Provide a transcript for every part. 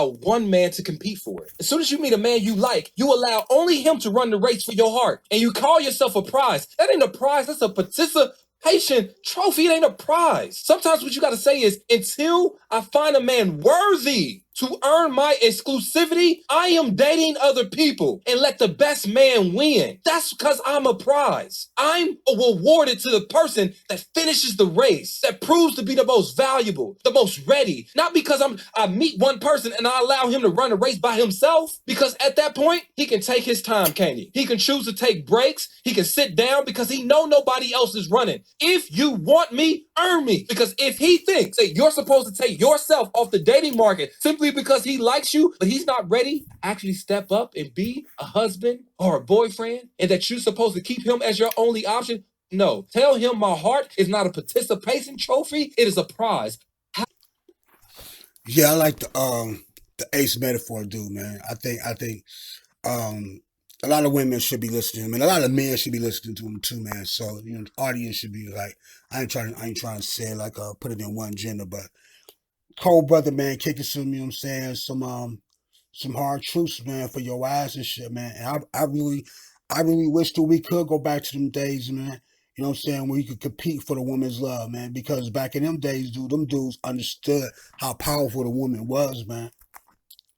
one man to compete for it. As soon as you meet a man you like, you allow only him to run the race for your heart. And you call yourself a prize. That ain't a prize, that's a participation trophy. It ain't a prize. Sometimes what you gotta say is, until I find a man worthy to earn my exclusivity, I am dating other people and let the best man win. That's because I'm a prize. I'm rewarded to the person that finishes the race, that proves to be the most valuable, the most ready. Not because I meet one person and I allow him to run a race by himself, because at that point, he can take his time, can't he? He can choose to take breaks. He can sit down because he know nobody else is running. If you want me, earn me. Because if he thinks that you're supposed to take yourself off the dating market simply because he likes you, but he's not ready to actually step up and be a husband or a boyfriend, and that you're supposed to keep him as your only option, no. Tell him my heart is not a participation trophy, it is a prize. Yeah, I like the ace metaphor, dude, man. I think um a lot of women should be listening to him, and a lot of men should be listening to him too, man. So the audience should be like, I ain't trying to say like put it in one gender, but cold brother, man, kicking some, you know what I'm saying, some hard truths, man, for your eyes and shit, man. And I really wish that we could go back to them days, man. You know what I'm saying? Where you could compete for the woman's love, man. Because back in them days, dude, them dudes understood how powerful the woman was, man,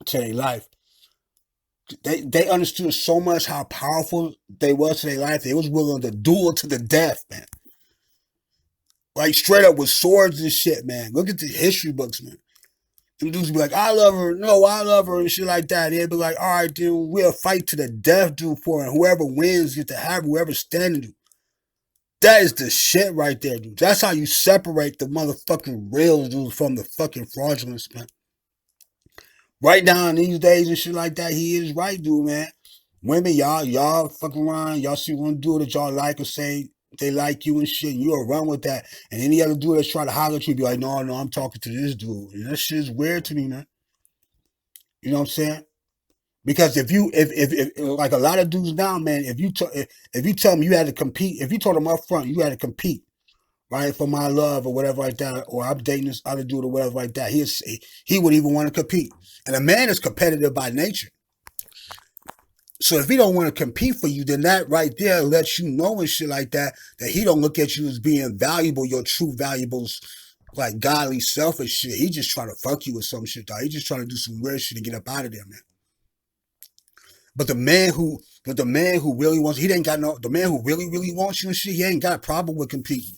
to their life. They understood so much how powerful they was to their life. They was willing to duel to the death, man. Like straight up with swords and shit, man. Look at the history books, man. Them dudes be like, I love her, no, I love her, and shit like that. They'd be like, all right, dude, we'll fight to the death, dude, for it. And whoever wins get to have whoever's standing, dude. That is the shit right there, dude. That's how you separate the motherfucking real, dude, from the fucking fraudulence, man. Right now in these days and shit like that, he is right, dude, man. Women, y'all fucking around, y'all see one dude that y'all like or say they like you and shit, and you'll run with that. And any other dude that's trying to holler at you, be like, no, no, I'm talking to this dude. And that shit is weird to me, man. You know what I'm saying? Because if like a lot of dudes now, man, if you tell them you had to compete, if you told them up front you had to compete, right, for my love or whatever like that, or I'm dating this other dude or whatever like that, he would even want to compete. And a man is competitive by nature. So if he don't want to compete for you, then that right there lets you know and shit like that he don't look at you as being valuable, your true valuables, like godly selfish shit. He just trying to fuck you with some shit, dog. He just trying to do some weird shit to get up out of there, man. But the man who really wants, he ain't got no. The man who really wants you and shit, he ain't got a problem with competing.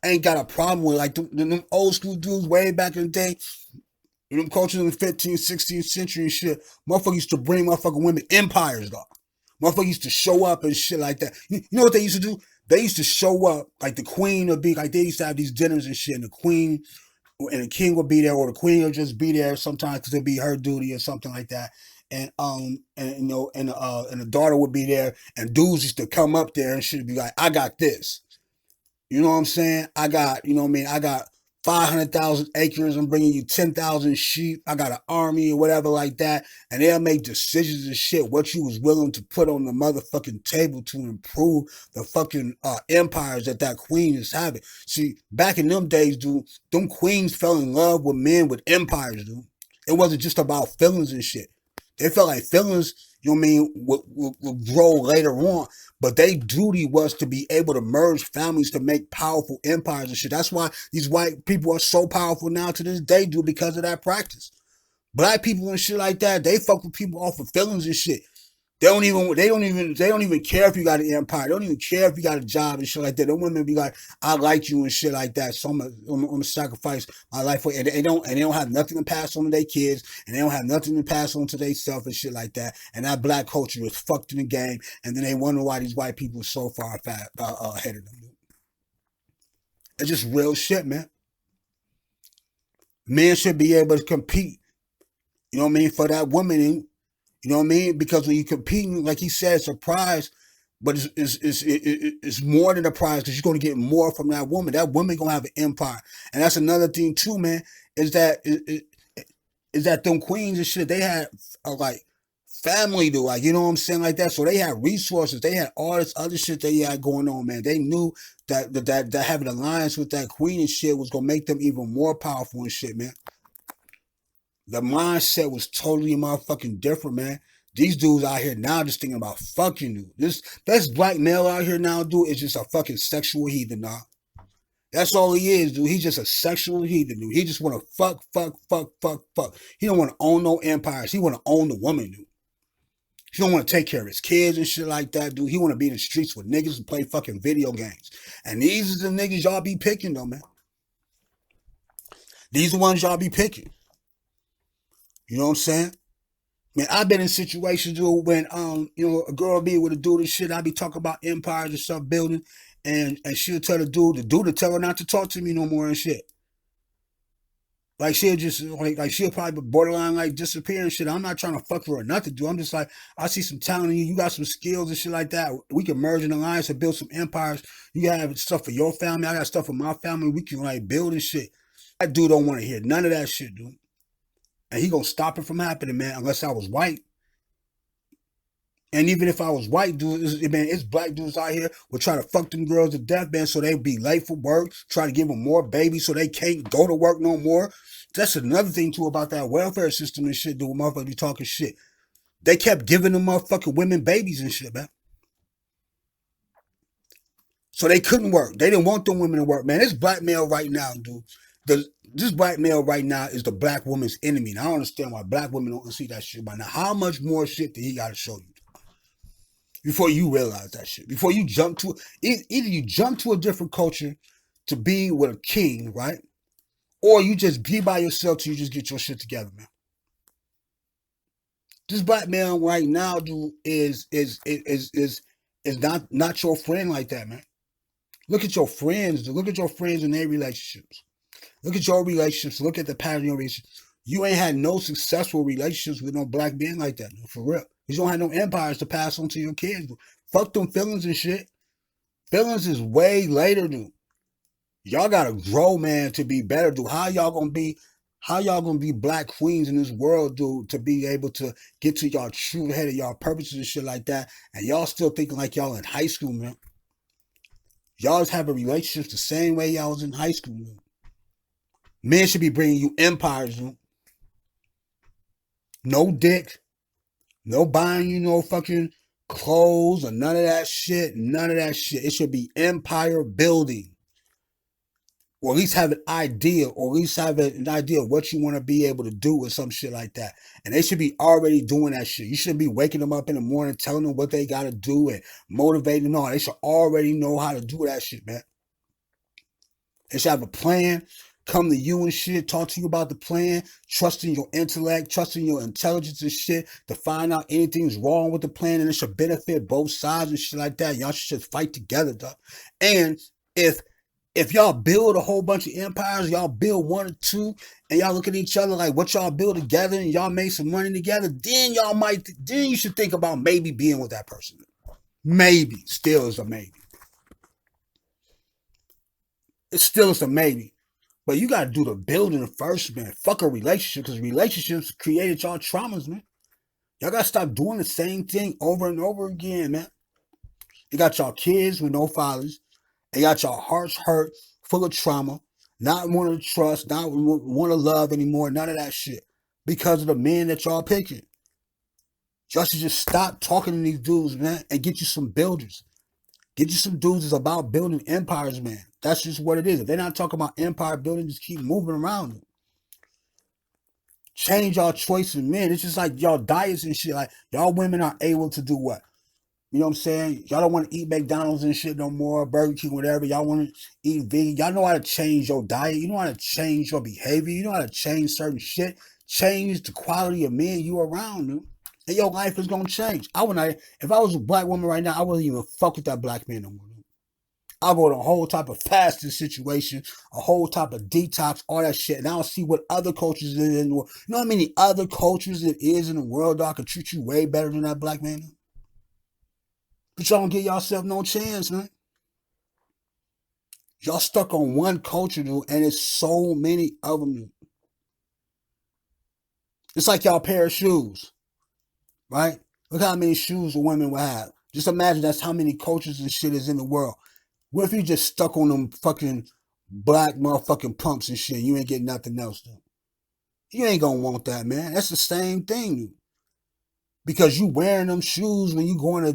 Ain't got a problem with like them old school dudes way back in the day. Them cultures in the 15th, 16th century and shit. Motherfuckers used to bring motherfucking women empires, dog. Motherfuckers used to show up and shit like that. You know what they used to do? They used to show up like the queen would be like, they used to have these dinners and shit, and the queen and the king would be there, or the queen would just be there sometimes because it'd be her duty or something like that. And and the daughter would be there, and dudes used to come up there and shit be like, I got this. You know what I'm saying? I got, you know what I mean? I got 500,000 acres. I'm bringing you 10,000 sheep. I got an army or whatever like that. And they'll make decisions and shit, what you was willing to put on the motherfucking table to improve the fucking empires that queen is having. See, back in them days, dude, them queens fell in love with men with empires, dude. It wasn't just about feelings and shit. They felt like feelings, you know what I mean, would grow later on. But their duty was to be able to merge families to make powerful empires and shit. That's why these white people are so powerful now to this day, dude, because of that practice. Black people and shit like that, they fuck with people off of feelings and shit. They don't even care if you got an empire. They don't even care if you got a job and shit like that. Them women be like, I like you and shit like that. So I'm gonna sacrifice my life for it. And they don't have nothing to pass on to their kids, and they don't have nothing to pass on to themselves and shit like that. And that black culture is fucked in the game. And then they wonder why these white people are so far ahead of them. It's just real shit, man. Men should be able to compete. You know what I mean, for that woman. You know what I mean? Because when you competing, like he said, it's a prize, but it's more than a prize because you're going to get more from that woman. That woman going to have an empire. And that's another thing too, man, is that them queens and shit, they had like family to, like, you know what I'm saying, like that. So they had resources. They had all this other shit they had going on, man. They knew that having an alliance with that queen and shit was going to make them even more powerful and shit, man. The mindset was totally motherfucking different, man. These dudes out here now just thinking about fucking you. This black male out here now, dude, is just a fucking sexual heathen, dog. That's all he is, dude. He's just a sexual heathen, dude. He just want to fuck, fuck, fuck, fuck, fuck. He don't want to own no empires. He want to own the woman, dude. He don't want to take care of his kids and shit like that, dude. He want to be in the streets with niggas and play fucking video games. And these are the niggas y'all be picking, though, man. These are the ones y'all be picking. You know what I'm saying? Man, I've been in situations, dude, when a girl be with a dude and shit. I be talking about empires and stuff building, and she'll tell the dude to tell her not to talk to me no more and shit. Like she'll just like she'll probably borderline like disappear and shit. I'm not trying to fuck her or nothing, dude. I'm just like, I see some talent in you. You got some skills and shit like that. We can merge in alliance and build some empires. You gotta have stuff for your family. I got stuff for my family. We can like build and shit. That dude don't want to hear none of that shit, dude. And he gonna stop it from happening, man, unless I was white. And even if I was white, dude, man, it's black dudes out here will try to fuck them girls to death, man, so they be late for work, try to give them more babies so they can't go to work no more. That's another thing, too, about that welfare system and shit, dude. Motherfuckers be talking shit. They kept giving them motherfucking women babies and shit, man. So they couldn't work. They didn't want them women to work, man. This black male right now, dude. This black male right now is the black woman's enemy. And I don't understand why black women don't see that shit by now. How much more shit did he got to show you before you realize that shit? Before you jump to either you jump to a different culture to be with a king, right? Or you just be by yourself till you just get your shit together, man. This black man right now, dude, is not your friend like that, man. Look at your friends, dude. Look at your friends and their relationships. Look at your relationships. Look at the pattern of your relationships. You ain't had no successful relationships with no black men like that, dude, for real. You don't have no empires to pass on to your kids, dude. Fuck them feelings and shit. Feelings is way later, dude. Y'all gotta grow, man, to be better, dude. How y'all gonna be black queens in this world, dude, to be able to get to y'all true head of y'all purposes and shit like that, and y'all still thinking like y'all in high school, man. Y'all just have a relationship the same way y'all was in high school, man. Men should be bringing you empires, dude. No dick. No buying you no fucking clothes or none of that shit. None of that shit. It should be empire building. Or at least have an idea, or at least have an idea of what you want to be able to do or some shit like that. And they should be already doing that shit. You shouldn't be waking them up in the morning, telling them what they got to do and motivating them. No, they should already know how to do that shit, man. They should have a plan, come to you and shit, talk to you about the plan, trusting your intellect, trusting your intelligence and shit to find out anything's wrong with the plan, and it should benefit both sides and shit like that. Y'all should just fight together, dog. And if y'all build a whole bunch of empires, y'all build one or two, and y'all look at each other like what y'all build together, and y'all make some money together, then then you should think about maybe being with that person. Maybe. Still is a maybe. It still is a maybe. But you gotta do the building first, man. Fuck a relationship, because relationships created y'all traumas, man. Y'all gotta stop doing the same thing over and over again, man. You got y'all kids with no fathers. They got your hearts hurt, full of trauma, not want to trust, not want to love anymore, none of that shit. Because of the men that y'all picking. Y'all should just stop talking to these dudes, man, and get you some builders. Get you some dudes that's about building empires, man. That's just what it is. If they're not talking about empire building, just keep moving around them. Change y'all choices, man. It's just like y'all diets and shit. Like, y'all women are able to do what? You know what I'm saying? Y'all don't want to eat McDonald's and shit no more, Burger King, whatever. Y'all want to eat vegan. Y'all know how to change your diet. You know how to change your behavior. You know how to change certain shit. Change the quality of men you around, dude. And your life is going to change. If I was a black woman right now, I wouldn't even fuck with that black man no more. I'll go to a whole type of fasting situation, a whole type of detox, all that shit. And I'll see what other cultures it is in the world. You know how many other cultures it is in the world that can treat you way better than that black man? But y'all don't give yourself no chance, man. Y'all stuck on one culture, dude, and it's so many of them, dude. It's like y'all pair of shoes, right? Look how many shoes a woman will have. Just imagine that's how many cultures and shit is in the world. What if you just stuck on them fucking black motherfucking pumps and shit? You ain't getting nothing else, dude. You ain't gonna want that, man. That's the same thing. Because you wearing them shoes when you going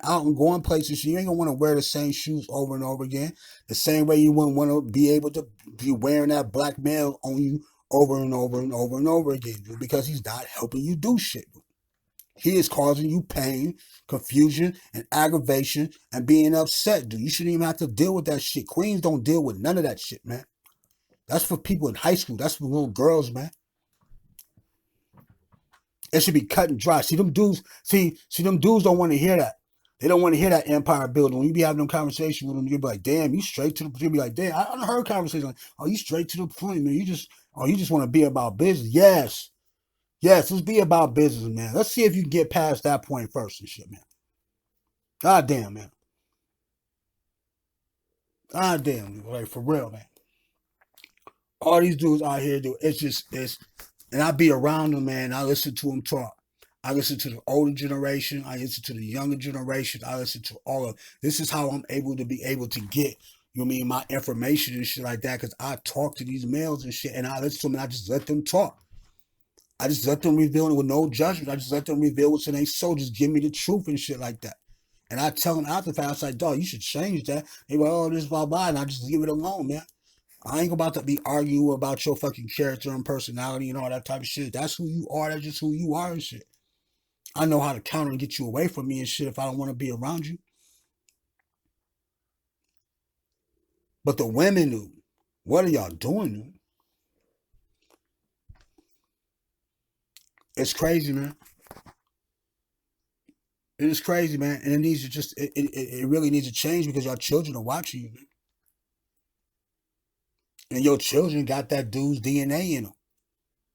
out and going places, you ain't gonna want to wear the same shoes over and over again. The same way you wouldn't want to be able to be wearing that black male on you over and over and over and over again, dude, because he's not helping you do shit. Dude. He is causing you pain, confusion, and aggravation, and being upset, dude. You shouldn't even have to deal with that shit. Queens don't deal with none of that shit, man. That's for people in high school. That's for little girls, man. It should be cut and dry. See them dudes. See them dudes don't want to hear that. They don't want to hear that empire building. When you be having them conversations with them, you be like, "Damn, you straight to the." You be like, "Damn, I heard conversations like, oh, you straight to the point, man. You just want to be about business." Yes, yes. Let's be about business, man. Let's see if you can get past that point first and shit, man. God damn, man. God damn, like for real, man. All these dudes out here do it's and I be around them, man. I listen to them talk. I listen to the older generation. I listen to the younger generation. I listen to all of this is how I'm able to get, you know what I mean, my information and shit like that. Because I talk to these males and shit, and I listen to them and I just let them talk. I just let them reveal it with no judgment. I just let them reveal what's in their soul. Just give me the truth and shit like that. And I tell them after the fact, I was like, dog, you should change that. They go, oh, this blah blah, and I just leave it alone, man. I ain't about to be arguing about your fucking character and personality and all that type of shit. That's who you are. That's just who you are and shit. I know how to counter and get you away from me and shit if I don't want to be around you. But the women do. What are y'all doing, dude? It's crazy, man. It is crazy, man. And it needs to just, it really needs to change because your children are watching you, man. And your children got that dude's DNA in them.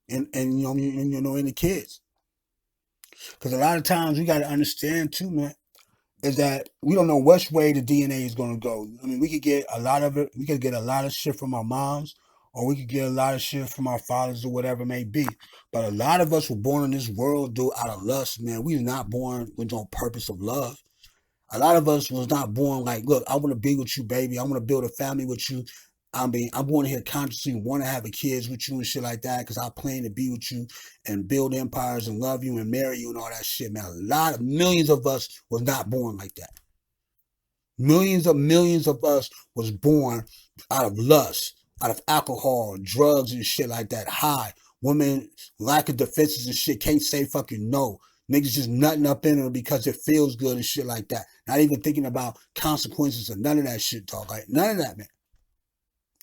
And in the kids. Because a lot of times we got to understand too, man, is that we don't know which way the DNA is going to go. I mean, we could get a lot of it. We could get a lot of shit from our moms, or we could get a lot of shit from our fathers, or whatever it may be. But a lot of us were born in this world, dude, out of lust, man. We were not born with no purpose of love. A lot of us was not born like, look, I want to be with you, baby. I want to build a family with you. I mean, I'm born here consciously want to have a kids with you and shit like that because I plan to be with you and build empires and love you and marry you and all that shit, man. Millions of us was not born like that. Millions of us was born out of lust, out of alcohol, drugs and shit like that. High. Women, lack of defenses and shit, can't say fucking no. Niggas just nutting up in them because it feels good and shit like that. Not even thinking about consequences or none of that shit talk. Like, none of that, man.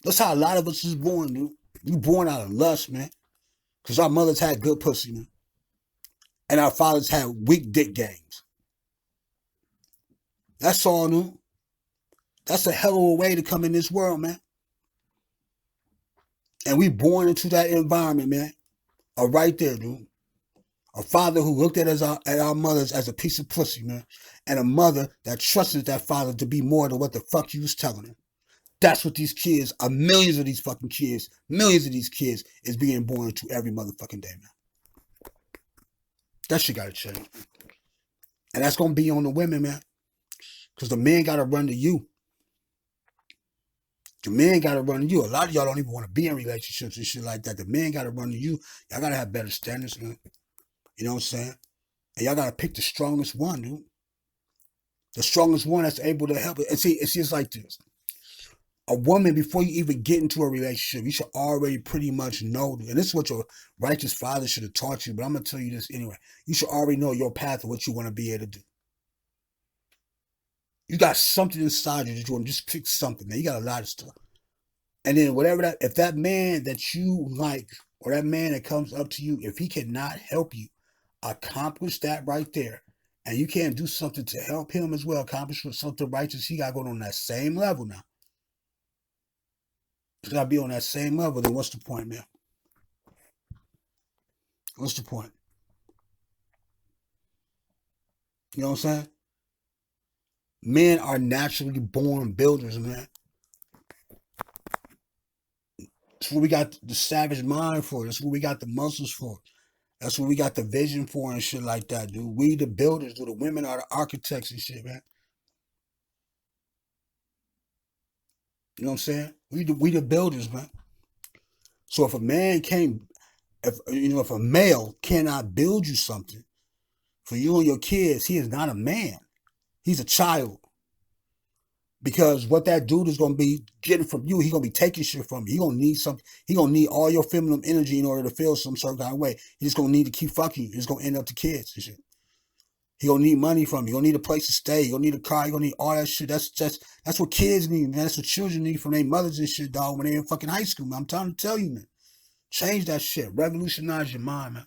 That's how a lot of us is born, dude. You born out of lust, man. Because our mothers had good pussy, man. And our fathers had weak dick games. That's all, dude. That's a hell of a way to come in this world, man. And we born into that environment, man. Right there, dude. A father who looked at our mothers as a piece of pussy, man. And a mother that trusted that father to be more than what the fuck you was telling him. That's what these kids, millions of these fucking kids, millions of these kids is being born into every motherfucking day, man. That shit gotta change. And that's gonna be on the women, man. Because the men gotta run to you. The men gotta run to you. A lot of y'all don't even want to be in relationships and shit like that. The men gotta run to you. Y'all gotta have better standards, man. You know what I'm saying? And y'all gotta pick the strongest one, dude. The strongest one that's able to help it. And see, it's just like this. A woman, before you even get into a relationship, you should already pretty much know, and this is what your righteous father should have taught you, but I'm going to tell you this anyway. You should already know your path of what you want to be able to do. You got something inside you that you want to just pick something, man. You got a lot of stuff. And then if that man that you like, or that man that comes up to you, if he cannot help you accomplish that right there, and you can't do something to help him as well, accomplish something righteous, he got going on that same level now. It's got to be on that same level, then what's the point, man? What's the point? You know what I'm saying? Men are naturally born builders, man. That's what we got the savage mind for. That's what we got the muscles for. That's what we got the vision for and shit like that, dude. We the builders, dude. The women are the architects and shit, man. You know what I'm saying? We the builders, man. So if a man can't if a male cannot build you something for you and your kids, he is not a man. He's a child. Because what that dude is going to be getting from you, he's going to be taking shit from you. He going to need something. He going to need all your feminine energy in order to feel some certain kind of way. He's just going to need to keep fucking you. It's going to end up to kids and shit. He going to need money from you. He going to need a place to stay. He going to need a car. He going to need all that shit. That's what kids need, man. That's what children need from their mothers and shit, dog, when they're in fucking high school, man. I'm trying to tell you, man. Change that shit. Revolutionize your mind, man.